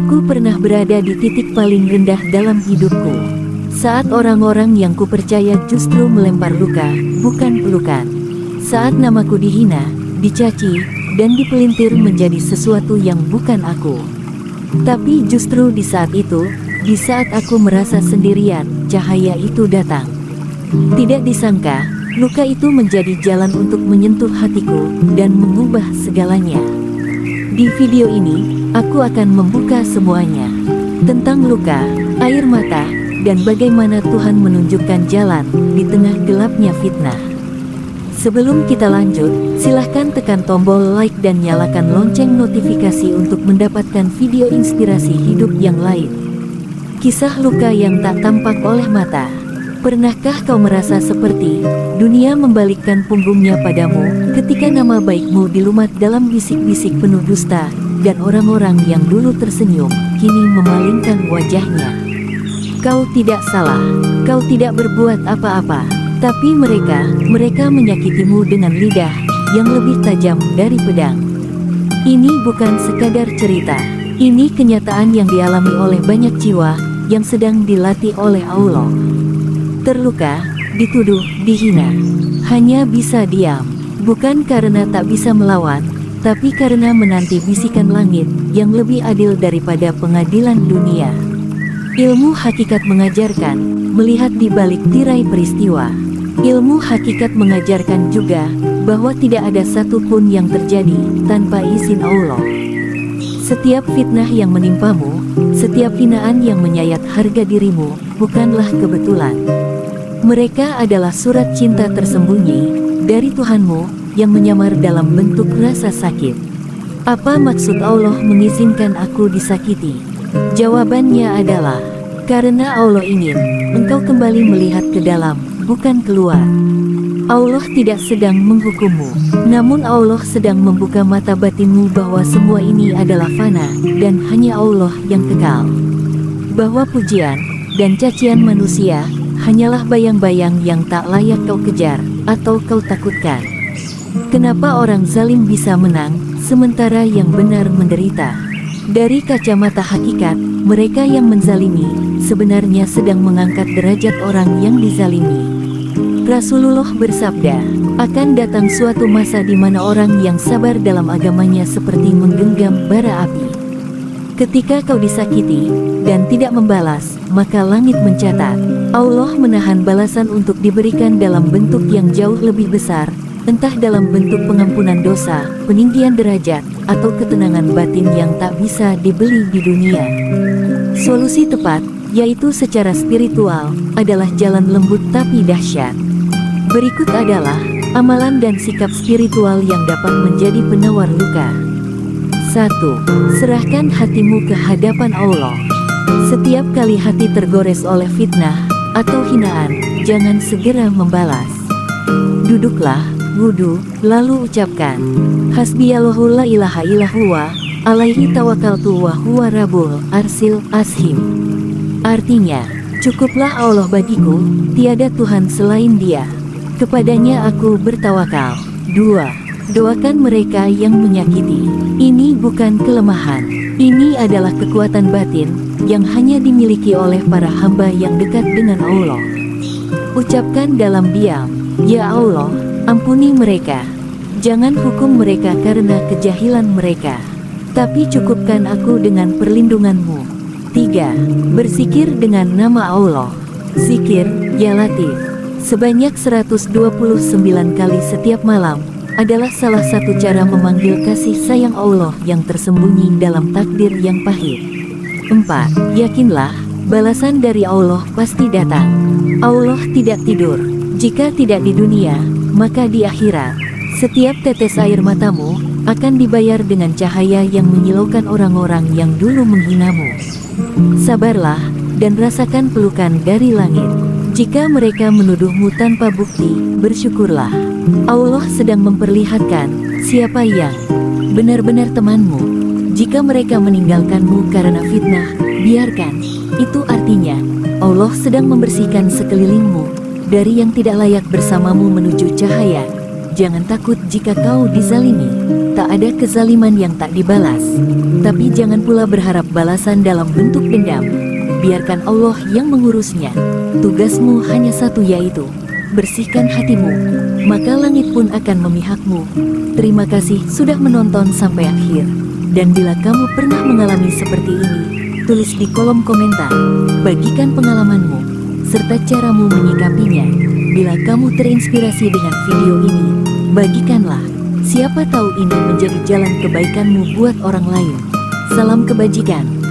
Aku pernah berada di titik paling rendah dalam hidupku. Saat orang-orang yang kupercaya justru melempar luka, bukan pelukan. Saat namaku dihina, dicaci, dan dipelintir menjadi sesuatu yang bukan aku. Tapi justru di saat itu, di saat aku merasa sendirian, cahaya itu datang. Tidak disangka, luka itu menjadi jalan untuk menyentuh hatiku dan mengubah segalanya. Di video ini, aku akan membuka semuanya tentang luka, air mata, dan bagaimana Tuhan menunjukkan jalan di tengah gelapnya fitnah. Sebelum kita lanjut, silahkan tekan tombol like dan nyalakan lonceng notifikasi untuk mendapatkan video inspirasi hidup yang lain. Kisah luka yang tak tampak oleh mata. Pernahkah kau merasa seperti dunia membalikkan punggungnya padamu ketika nama baikmu dilumat dalam bisik-bisik penuh dusta, dan orang-orang yang dulu tersenyum kini memalingkan wajahnya? Kau tidak salah, kau tidak berbuat apa-apa, tapi mereka menyakitimu dengan lidah yang lebih tajam dari pedang. Ini bukan sekadar cerita, ini kenyataan yang dialami oleh banyak jiwa yang sedang dilatih oleh Allah. Terluka, dituduh, dihina, hanya bisa diam, bukan karena tak bisa melawan, tapi karena menanti bisikan langit yang lebih adil daripada pengadilan dunia. Ilmu hakikat mengajarkan, melihat di balik tirai peristiwa. Ilmu hakikat mengajarkan juga, bahwa tidak ada satupun yang terjadi tanpa izin Allah. Setiap fitnah yang menimpamu, setiap hinaan yang menyayat harga dirimu, bukanlah kebetulan. Mereka adalah surat cinta tersembunyi dari Tuhanmu yang menyamar dalam bentuk rasa sakit. Apa maksud Allah mengizinkan aku disakiti? Jawabannya adalah, karena Allah ingin engkau kembali melihat ke dalam, bukan keluar. Allah tidak sedang menghukummu, namun Allah sedang membuka mata batinmu bahwa semua ini adalah fana, dan hanya Allah yang kekal. Bahwa pujian dan cacian manusia hanyalah bayang-bayang yang tak layak kau kejar atau kau takutkan. Kenapa orang zalim bisa menang, sementara yang benar menderita? Dari kacamata hakikat, mereka yang menzalimi sebenarnya sedang mengangkat derajat orang yang dizalimi. Rasulullah bersabda, akan datang suatu masa di mana orang yang sabar dalam agamanya seperti menggenggam bara api. Ketika kau disakiti dan tidak membalas, maka langit mencatat, Allah menahan balasan untuk diberikan dalam bentuk yang jauh lebih besar, entah dalam bentuk pengampunan dosa, peninggian derajat, atau ketenangan batin yang tak bisa dibeli di dunia. Solusi tepat, yaitu secara spiritual, adalah jalan lembut tapi dahsyat. Berikut adalah amalan dan sikap spiritual yang dapat menjadi penawar luka. 1. Serahkan hatimu ke hadapan Allah. Setiap kali hati tergores oleh fitnah atau hinaan, jangan segera membalas. Duduklah, wudu, lalu ucapkan, Hasbiyallahu la ilaha illa huwa, alaihi tawakkaltu wa huwa rabbul arsil azim. Artinya, cukuplah Allah bagiku, tiada Tuhan selain Dia. Kepadanya aku bertawakal. 2. Doakan mereka yang menyakiti. Ini bukan kelemahan. Ini adalah kekuatan batin yang hanya dimiliki oleh para hamba yang dekat dengan Allah. Ucapkan dalam diam, Ya Allah, ampuni mereka. Jangan hukum mereka karena kejahilan mereka, tapi cukupkan aku dengan perlindungan-Mu. 3. Berzikir dengan nama Allah. Zikir, Ya Latif, sebanyak 129 kali setiap malam, adalah salah satu cara memanggil kasih sayang Allah yang tersembunyi dalam takdir yang pahit. 4. Yakinlah, balasan dari Allah pasti datang. Allah tidak tidur. Jika tidak di dunia, maka di akhirat. Setiap tetes air matamu akan dibayar dengan cahaya yang menyilaukan orang-orang yang dulu menghinamu. Sabarlah, dan rasakan pelukan dari langit. Jika mereka menuduhmu tanpa bukti, bersyukurlah. Allah sedang memperlihatkan siapa yang benar-benar temanmu. Jika mereka meninggalkanmu karena fitnah, biarkan. Itu artinya, Allah sedang membersihkan sekelilingmu dari yang tidak layak bersamamu menuju cahaya. Jangan takut jika kau dizalimi. Tak ada kezaliman yang tak dibalas. Tapi jangan pula berharap balasan dalam bentuk dendam. Biarkan Allah yang mengurusnya. Tugasmu hanya satu, yaitu bersihkan hatimu, maka langit pun akan memihakmu. Terima kasih sudah menonton sampai akhir. Dan bila kamu pernah mengalami seperti ini, tulis di kolom komentar. Bagikan pengalamanmu, serta caramu menyikapinya. Bila kamu terinspirasi dengan video ini, bagikanlah. Siapa tahu ini menjadi jalan kebaikanmu buat orang lain. Salam kebajikan.